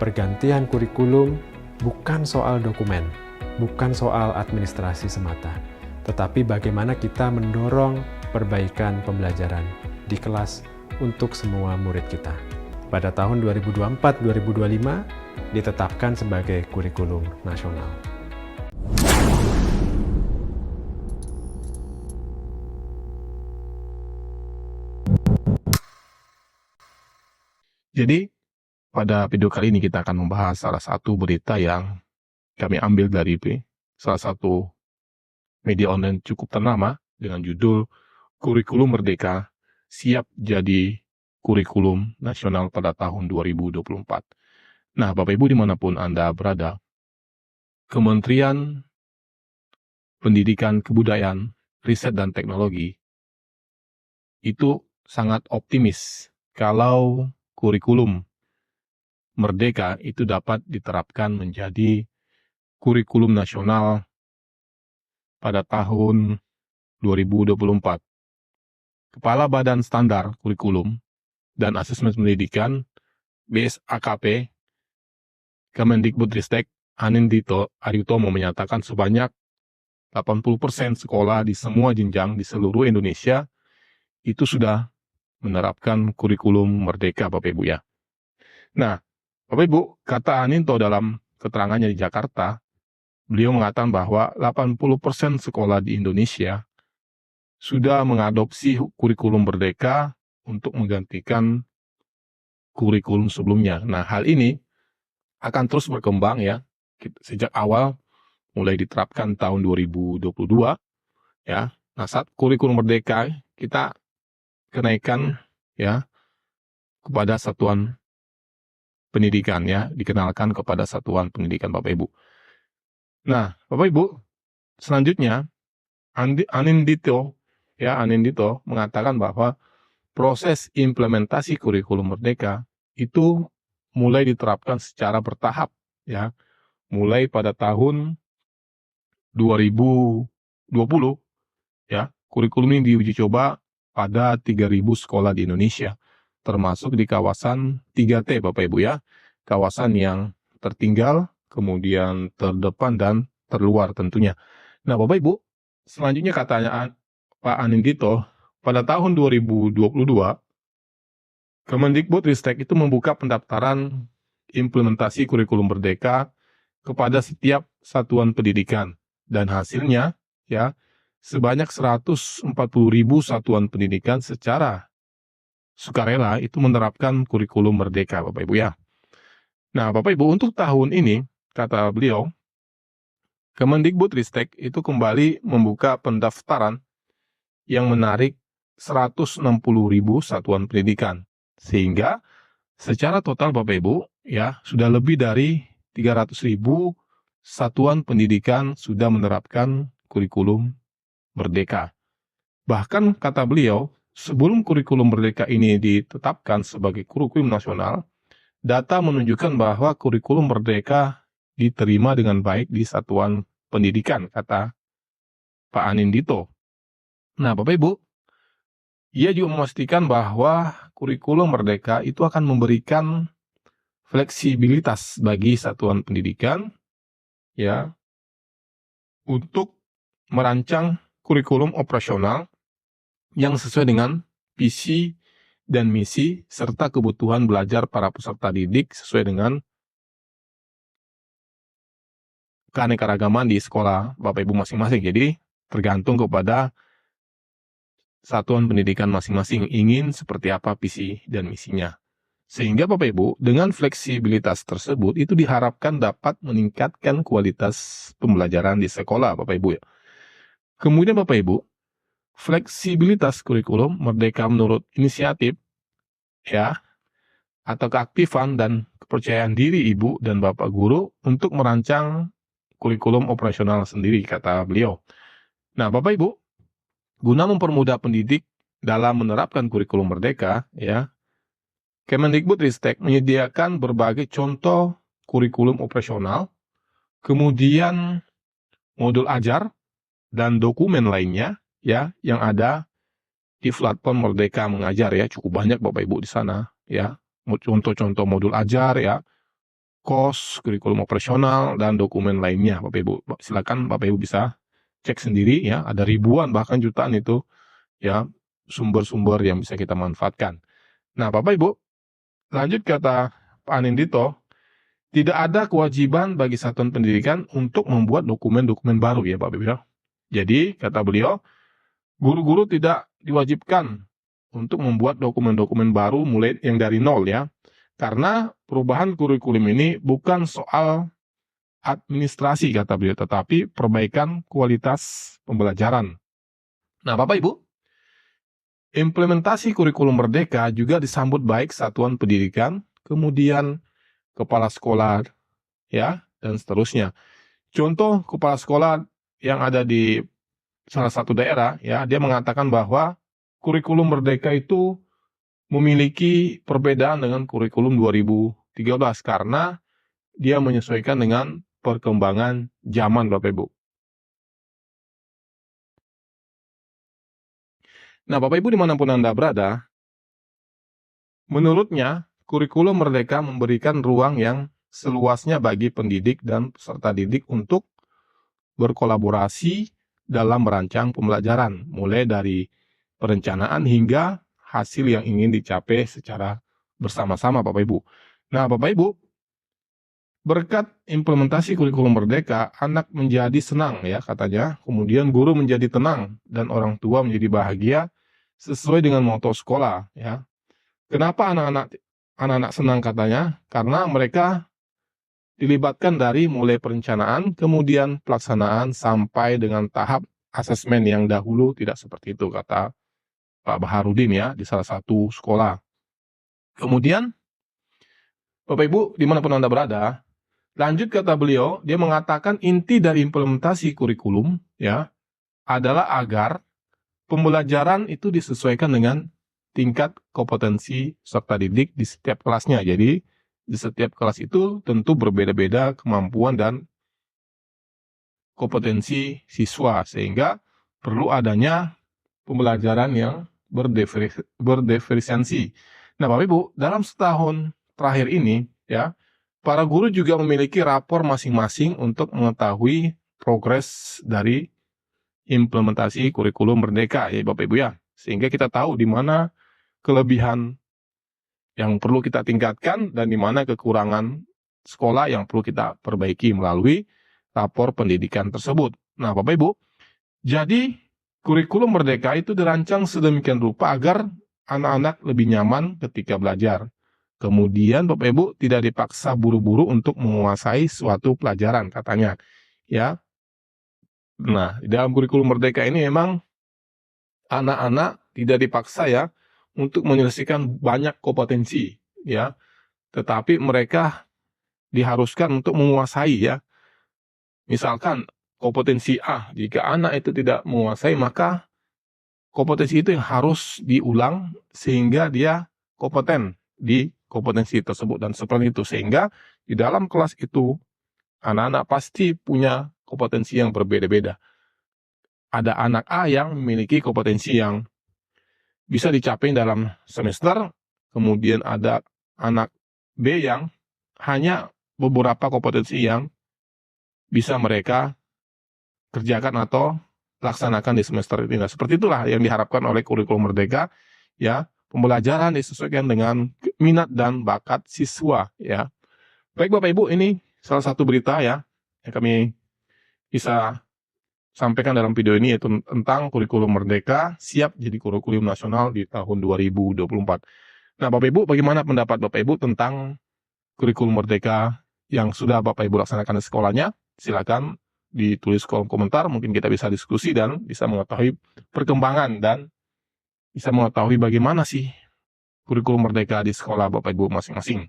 pergantian kurikulum bukan soal dokumen, bukan soal administrasi semata, tetapi bagaimana kita mendorong perbaikan pembelajaran di kelas untuk semua murid kita. Pada tahun 2024-2025 ditetapkan sebagai kurikulum nasional. Jadi, pada video kali ini kita akan membahas salah satu berita yang kami ambil dari salah satu media online cukup ternama dengan judul Kurikulum Merdeka Siap Jadi Kurikulum Nasional pada tahun 2024. Nah, Bapak Ibu dimanapun Anda berada, Kementerian Pendidikan, Kebudayaan, Riset dan Teknologi itu sangat optimis kalau kurikulum Merdeka itu dapat diterapkan menjadi kurikulum nasional pada tahun 2024. Kepala Badan Standar Kurikulum dan Asesmen Pendidikan BSAKP Kemendikbudristek Anindito Ariutomo menyatakan sebanyak 80% sekolah di semua jenjang di seluruh Indonesia itu sudah menerapkan kurikulum Merdeka, Bapak Ibu ya. Nah, Bapak Ibu, kata Aninto dalam keterangannya di Jakarta, beliau mengatakan bahwa 80% sekolah di Indonesia sudah mengadopsi kurikulum Merdeka untuk menggantikan kurikulum sebelumnya. Nah, hal ini akan terus berkembang ya, sejak awal mulai diterapkan tahun 2022 ya. Nah, saat kurikulum Merdeka kita kenaikan ya kepada satuan pendidikan ya, dikenalkan kepada satuan pendidikan Bapak Ibu. Nah, Bapak Ibu, selanjutnya Anindito mengatakan bahwa proses implementasi kurikulum Merdeka itu mulai diterapkan secara bertahap ya, mulai pada tahun 2020 ya. Kurikulum ini diuji coba pada 3.000 sekolah di Indonesia, termasuk di kawasan 3T Bapak Ibu ya, kawasan yang tertinggal, kemudian terdepan dan terluar tentunya. Nah Bapak Ibu, selanjutnya katanya Pak Anindito, pada tahun 2022, Kemendikbudristek itu membuka pendaftaran implementasi kurikulum Merdeka kepada setiap satuan pendidikan, dan hasilnya ya sebanyak 140.000 satuan pendidikan secara sukarela itu menerapkan kurikulum Merdeka, Bapak Ibu ya. Nah, Bapak Ibu, untuk tahun ini, kata beliau, Kemendikbudristek itu kembali membuka pendaftaran yang menarik 160.000 satuan pendidikan. Sehingga secara total Bapak Ibu, ya, sudah lebih dari 300.000 satuan pendidikan sudah menerapkan kurikulum Merdeka. Bahkan kata beliau, sebelum kurikulum Merdeka ini ditetapkan sebagai kurikulum nasional, data menunjukkan bahwa kurikulum Merdeka diterima dengan baik di satuan pendidikan, kata Pak Anindito. Nah, Bapak Ibu, ia juga memastikan bahwa kurikulum Merdeka itu akan memberikan fleksibilitas bagi satuan pendidikan ya untuk merancang kurikulum operasional yang sesuai dengan visi dan misi serta kebutuhan belajar para peserta didik sesuai dengan keanekaragaman di sekolah Bapak Ibu masing-masing. Jadi tergantung kepada satuan pendidikan masing-masing ingin seperti apa visi dan misinya. Sehingga Bapak Ibu, dengan fleksibilitas tersebut itu diharapkan dapat meningkatkan kualitas pembelajaran di sekolah Bapak Ibu ya. Kemudian Bapak Ibu, fleksibilitas kurikulum Merdeka menurut inisiatif ya atau keaktifan dan kepercayaan diri Ibu dan Bapak guru untuk merancang kurikulum operasional sendiri, kata beliau. Nah, Bapak Ibu, guna mempermudah pendidik dalam menerapkan kurikulum Merdeka ya, Kemendikbudristek menyediakan berbagai contoh kurikulum operasional, kemudian modul ajar dan dokumen lainnya ya yang ada di platform Merdeka Mengajar ya, cukup banyak Bapak Ibu di sana ya. Contoh-contoh modul ajar ya, KOS, kurikulum operasional, dan dokumen lainnya, Bapak Ibu. Silakan Bapak Ibu bisa cek sendiri ya, ada ribuan bahkan jutaan itu ya sumber-sumber yang bisa kita manfaatkan. Nah, Bapak Ibu, lanjut kata Pak Anindito, tidak ada kewajiban bagi satuan pendidikan untuk membuat dokumen-dokumen baru ya Bapak Ibu ya. Jadi, kata beliau, guru-guru tidak diwajibkan untuk membuat dokumen-dokumen baru mulai yang dari nol ya. Karena perubahan kurikulum ini bukan soal administrasi kata beliau, tetapi perbaikan kualitas pembelajaran. Nah, Bapak Ibu, implementasi kurikulum Merdeka juga disambut baik satuan pendidikan, kemudian kepala sekolah, ya, dan seterusnya. Contoh kepala sekolah yang ada di salah satu daerah, ya, dia mengatakan bahwa kurikulum Merdeka itu memiliki perbedaan dengan kurikulum 2013 karena dia menyesuaikan dengan perkembangan zaman, Bapak Ibu. Nah, Bapak Ibu dimanapun Anda berada, menurutnya kurikulum Merdeka memberikan ruang yang seluasnya bagi pendidik dan peserta didik untuk berkolaborasi dalam merancang pembelajaran, mulai dari perencanaan hingga hasil yang ingin dicapai secara bersama-sama, Bapak Ibu. Nah, Bapak Ibu, berkat implementasi kurikulum Merdeka, anak menjadi senang ya katanya, kemudian guru menjadi tenang dan orang tua menjadi bahagia sesuai dengan moto sekolah ya. Kenapa anak-anak senang katanya? Karena mereka dilibatkan dari mulai perencanaan, kemudian pelaksanaan sampai dengan tahap asesmen yang dahulu tidak seperti itu, kata Pak Baharudin ya di salah satu sekolah. Kemudian Bapak Ibu dimanapun Anda berada, lanjut kata beliau, dia mengatakan inti dari implementasi kurikulum ya adalah agar pembelajaran itu disesuaikan dengan tingkat kompetensi peserta didik di setiap kelasnya. Jadi di setiap kelas itu tentu berbeda-beda kemampuan dan kompetensi siswa, sehingga perlu adanya pembelajaran yang berdiferensiasi. Nah, Bapak Ibu, dalam setahun terakhir ini, ya, para guru juga memiliki rapor masing-masing untuk mengetahui progres dari implementasi kurikulum Merdeka, ya Bapak Ibu ya, sehingga kita tahu di mana kelebihan yang perlu kita tingkatkan dan di mana kekurangan sekolah yang perlu kita perbaiki melalui rapor pendidikan tersebut. Nah, Bapak Ibu, jadi kurikulum Merdeka itu dirancang sedemikian rupa agar anak-anak lebih nyaman ketika belajar. Kemudian Bapak Ibu tidak dipaksa buru-buru untuk menguasai suatu pelajaran katanya. Ya. Nah, di dalam kurikulum Merdeka ini memang anak-anak tidak dipaksa ya untuk menyelesaikan banyak kompetensi ya. Tetapi mereka diharuskan untuk menguasai ya. Misalkan kompetensi A, jika anak itu tidak menguasai maka kompetensi itu yang harus diulang sehingga dia kompeten di kompetensi tersebut dan seperti itu, sehingga di dalam kelas itu anak-anak pasti punya kompetensi yang berbeda-beda. Ada anak A yang memiliki kompetensi yang bisa dicapai dalam semester, kemudian ada anak B yang hanya beberapa kompetensi yang bisa mereka kerjakan atau laksanakan di semester ini. Nah, seperti itulah yang diharapkan oleh kurikulum Merdeka ya. Pembelajaran disesuaikan dengan minat dan bakat siswa ya. Baik Bapak Ibu, ini salah satu berita ya yang kami bisa sampaikan dalam video ini, yaitu tentang kurikulum Merdeka siap jadi kurikulum nasional di tahun 2024. Nah Bapak Ibu, bagaimana pendapat Bapak Ibu tentang kurikulum Merdeka yang sudah Bapak Ibu laksanakan di sekolahnya? Silakan ditulis kolom komentar, mungkin kita bisa diskusi dan bisa mengetahui perkembangan dan bisa mengetahui bagaimana sih kurikulum Merdeka di sekolah Bapak Ibu masing-masing.